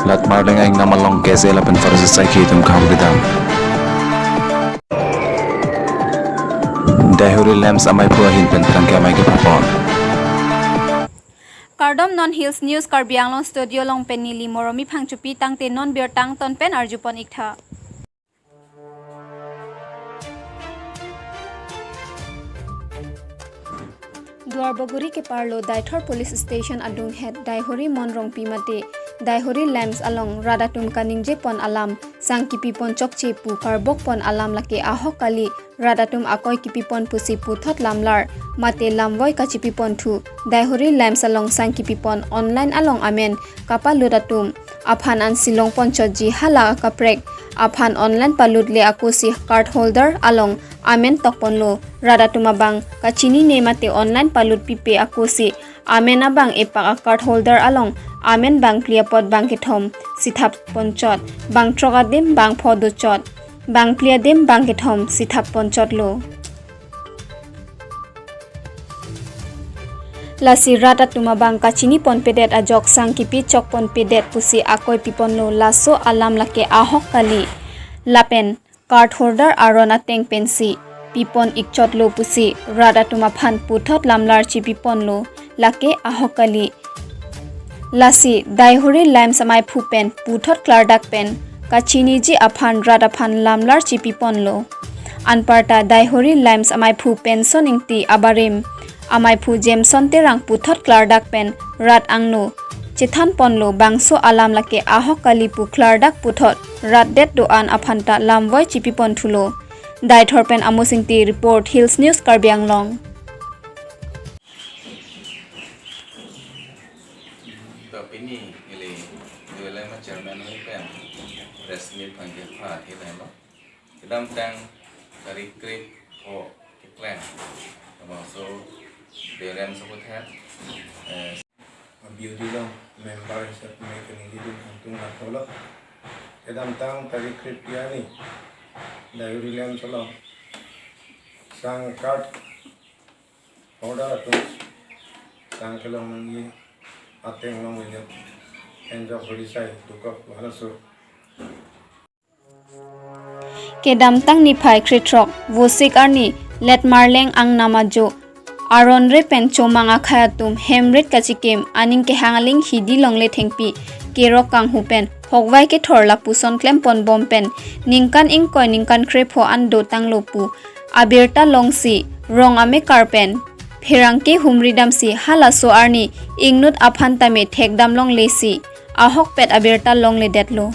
lat marling ang namalong kese lapan farsa saiki tum khambidam dahuri lamps amai phua hin pen prangke amai ke papon Kardom non hills news KARBI ANGLONG studio long penili moromi phangchupi tangte non beer tang ton pen arjupon ikha Duarboguri ke parlo Daithor police station adung head Daihori monrong pimate Daihori lamps along radatum kaningje pon alam sang kipi pon chokche pu karbok pon alam lake ahok kali radatum akoi kipi pon pusi pu thot lamlar mate lamwoi kachipi pon thu Daihori lamps along sang kipi pon online along amen kapaludatum aphan an silong pon choji hala kaprek aphan online paludle akusi card holder along amen tokpon lo radatum abang kachini ne mate online palud pipe akusi amen abang epaka card holder along amen bang pliapot bang kethom sithap ponchot bang trogadim bang phoduchot bang pliadim bang kethom sithap ponchot lo lasi rata tuma bang kachini pon pedet ajok sang kipi chok pon pedet pusi akoi pipon lo laso alam lake ahok kali lapen card holder aron ateng pensi pipon ikchot lo pusi rata tuma phan puthot lamlar chi pipon lo lake ahok kali lasi Daihori lamps amai phupen puthot klardak pen kachini ji aphan rada phan lamlar chi pipon lo anparta Daihori lamps amai phupen soningti abarim amai phu jemson terang puthot klardak pen rat angno chithan ponlo bangso alam lake ahok kali pu klardak puthot rat det do an aphanta lamwoi chi pipon thulo Daithor pen amosingti report hills news KARBI ANGLONG ini ile ma chairman ni pen resmi pangge pha the lai lo kedam tang dari krip o klan so deren sebut hat beauty lo member set make ni di tung atolo kedam tang dari krip ya ni Daihori lamps lo sang card order tu sang kelong ni ateng long ini enjok holisai tukok halasu kedam tang ni phai kritrok vosik arni let marleng ang namajo aron re pen chomanga khayatum hemrit kachikem aning ke hangaling hidi longle thengpi kerok kang hupen hogwai ke thorla puson klem pon bom pen ningkan ingkoi ningkan krepho ando tanglopu abirta longsi rong ame karpen Phirangke humridam si hala so arni ingnut aphantame thekdam long lesi ahok pet abirta long le detlo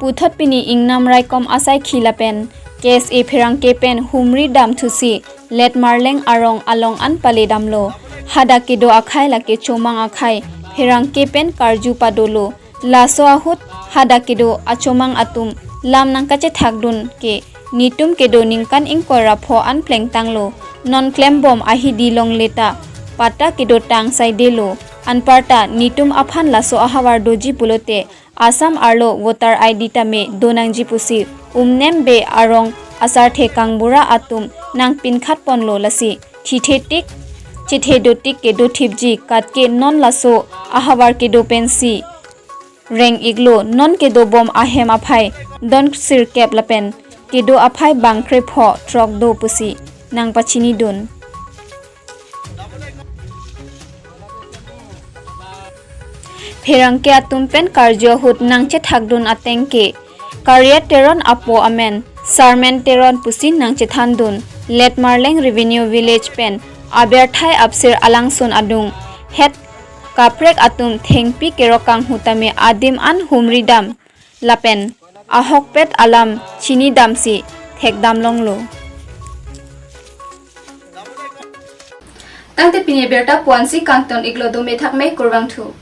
puthot pini ingnam raikom asai khilapen case e phirangke pen humridam thusi let marleng arong along an pale damlo hada kido akhai lake chomang akhai phirangke pen karju padolo laso ahut hada kido achomang atum lam nangkache thakdun ke nitum kedo ningkan ingkora pho an pleng tanglo non claim bom ahi di long leta pata kedo tang sai delo anparta nitum aphan laso ahawar doji pulote asam arlo voter id tame donangji pusi umnem be arong asar the kangbura atum nang pinkhat ponlo lasi thithetik chithedotik kedo thipji katke non laso ahawar kedo pensi reng iglo non kedo bom ahem aphai don sir kep lapen kedo aphai bangkre pho trok do pusi nang pachini dun Phirangke atum pen karjo hut nang che thakdun atengke career teron apo amen sarmen teron pusi nang che thandun let marleng revenue village pen aber thai apsir alangsun adung het kaprek atum thengpi kerokang hutame adim an humridam lapen ahok pet alam chini damsi thekdam longlo tangte pini berta puansi kangton iglo do methak me kurwang thu